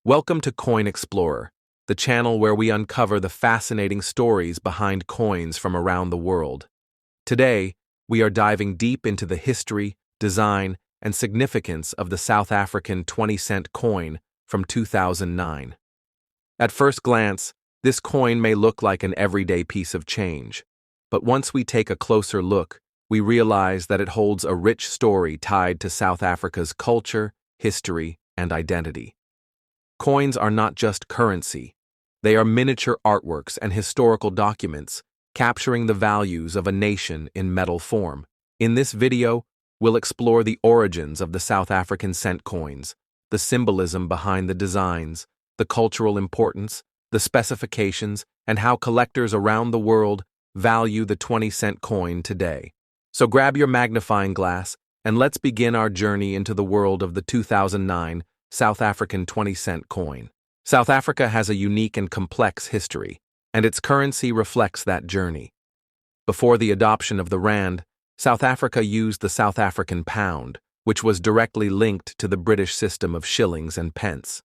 Welcome to Coin Explorer, the channel where we uncover the fascinating stories behind coins from around the world. Today, we are diving deep into the history, design, and significance of the South African 20-cent coin from 2009. At first glance, this coin may look like an everyday piece of change, but once we take a closer look, we realize that it holds a rich story tied to South Africa's culture, history, and identity. Coins are not just currency. They are miniature artworks and historical documents, capturing the values of a nation in metal form. In this video, we'll explore the origins of the South African cent coins, the symbolism behind the designs, the cultural importance, the specifications, and how collectors around the world value the 20-cent coin today. So grab your magnifying glass and let's begin our journey into the world of the 2009 South African 20-cent coin. South Africa has a unique and complex history, and its currency reflects that journey. Before the adoption of the rand, South Africa used the South African pound, which was directly linked to the British system of shillings and pence.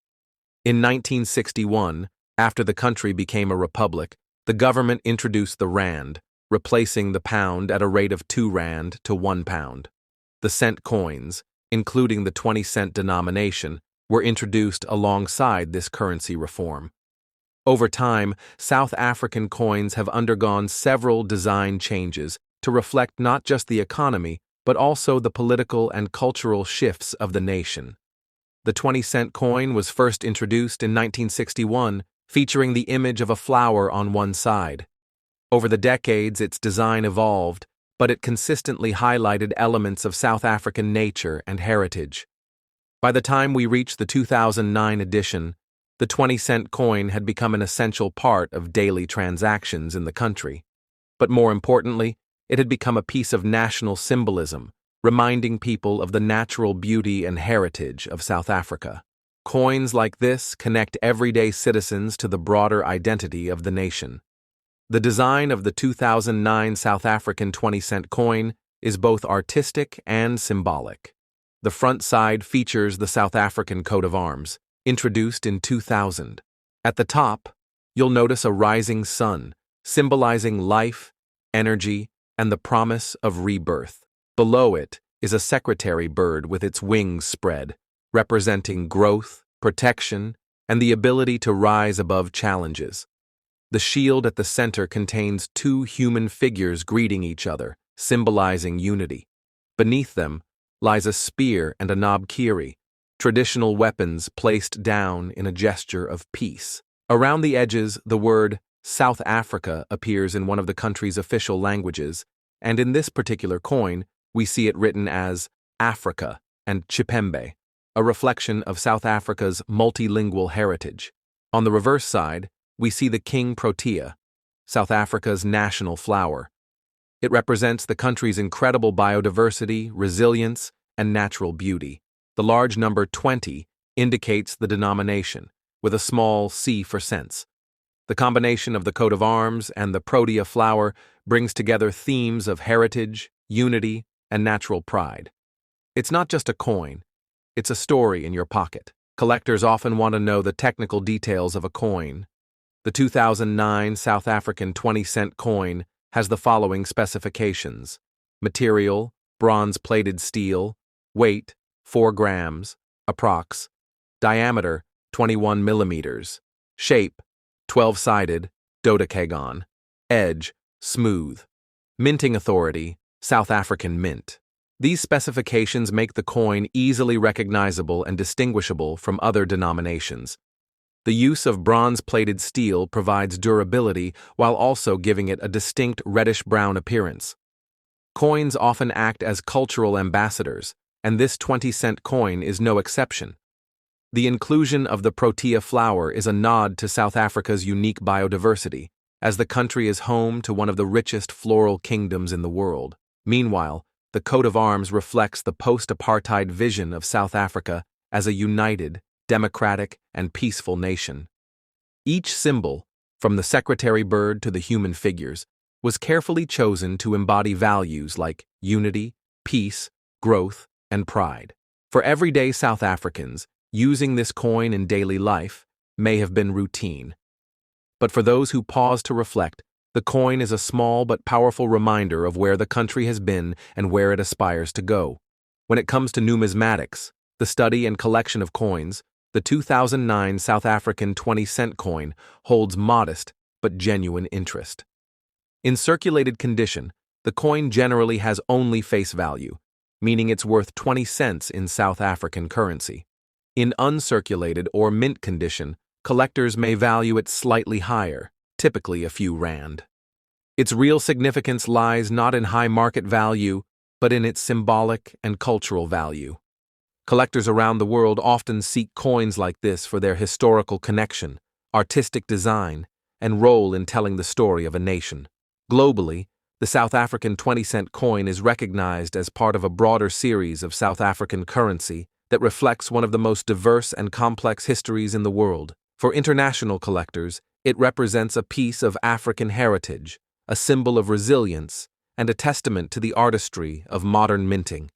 In 1961, after the country became a republic, the government introduced the rand, replacing the pound at a rate of 2 rand to 1 pound. The cent coins, including the 20-cent denomination, were introduced alongside this currency reform. Over time, South African coins have undergone several design changes to reflect not just the economy, but also the political and cultural shifts of the nation. The 20-cent coin was first introduced in 1961, featuring the image of a flower on one side. Over the decades, its design evolved, but it consistently highlighted elements of South African nature and heritage. By the time we reached the 2009 edition, the 20-cent coin had become an essential part of daily transactions in the country. But more importantly, it had become a piece of national symbolism, reminding people of the natural beauty and heritage of South Africa. Coins like this connect everyday citizens to the broader identity of the nation. The design of the 2009 South African 20-cent coin is both artistic and symbolic. The front side features the South African coat of arms, introduced in 2000. At the top, you'll notice a rising sun, symbolizing life, energy, and the promise of rebirth. Below it is a secretary bird with its wings spread, representing growth, protection, and the ability to rise above challenges. The shield at the center contains 2 human figures greeting each other, symbolizing unity. Beneath them lies a spear and a knobkerrie, traditional weapons placed down in a gesture of peace. Around the edges, the word South Africa appears in one of the country's official languages, and in this particular coin, we see it written as Africa and Chipembe, a reflection of South Africa's multilingual heritage. On the reverse side, we see the King Protea, South Africa's national flower. It represents the country's incredible biodiversity, resilience, and natural beauty. The large number 20 indicates the denomination, with a small c for cents. The combination of the coat of arms and the Protea flower brings together themes of heritage, unity, and natural pride. It's not just a coin, it's a story in your pocket. Collectors often want to know the technical details of a coin. The 2009 South African 20-cent coin has the following specifications: material, bronze-plated steel, weight, 4 grams, approx, diameter, 21 millimeters, shape, 12-sided, dodecagon, edge, smooth. Minting authority, South African Mint. These specifications make the coin easily recognizable and distinguishable from other denominations. The use of bronze-plated steel provides durability while also giving it a distinct reddish-brown appearance. Coins often act as cultural ambassadors, and this 20-cent coin is no exception. The inclusion of the Protea flower is a nod to South Africa's unique biodiversity, as the country is home to one of the richest floral kingdoms in the world. Meanwhile, the coat of arms reflects the post-apartheid vision of South Africa as a united, democratic, and peaceful nation. Each symbol, from the secretary bird to the human figures, was carefully chosen to embody values like unity, peace, growth, and pride. For everyday South Africans, Using this coin in daily life may have been routine. But for those who pause to reflect, the coin is a small but powerful reminder of where the country has been and where it aspires to go. When it comes to numismatics, the study and collection of coins, the 2009 South African 20-cent coin holds modest but genuine interest. In circulated condition, the coin generally has only face value, meaning it's worth 20 cents in South African currency. In uncirculated or mint condition, collectors may value it slightly higher, typically a few rand. Its real significance lies not in high market value, but in its symbolic and cultural value. Collectors around the world often seek coins like this for their historical connection, artistic design, and role in telling the story of a nation. Globally, the South African 20-cent coin is recognized as part of a broader series of South African currency that reflects one of the most diverse and complex histories in the world. For international collectors, it represents a piece of African heritage, a symbol of resilience, and a testament to the artistry of modern minting.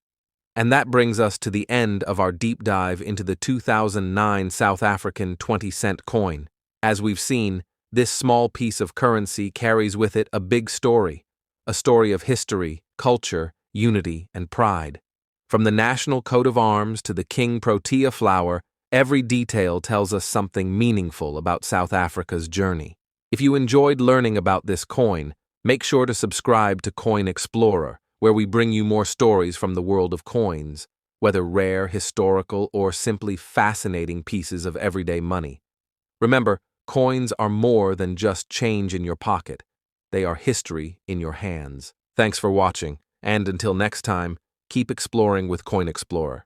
And that brings us to the end of our deep dive into the 2009 South African 20-cent coin. As we've seen, this small piece of currency carries with it a big story, a story of history, culture, unity, and pride. From the national coat of arms to the King Protea flower, every detail tells us something meaningful about South Africa's journey. If you enjoyed learning about this coin, make sure to subscribe to Coin Explorer, where we bring you more stories from the world of coins, whether rare, historical, or simply fascinating pieces of everyday money. Remember, coins are more than just change in your pocket. They are history in your hands. Thanks for watching, and until next time, keep exploring with Coin Explorer.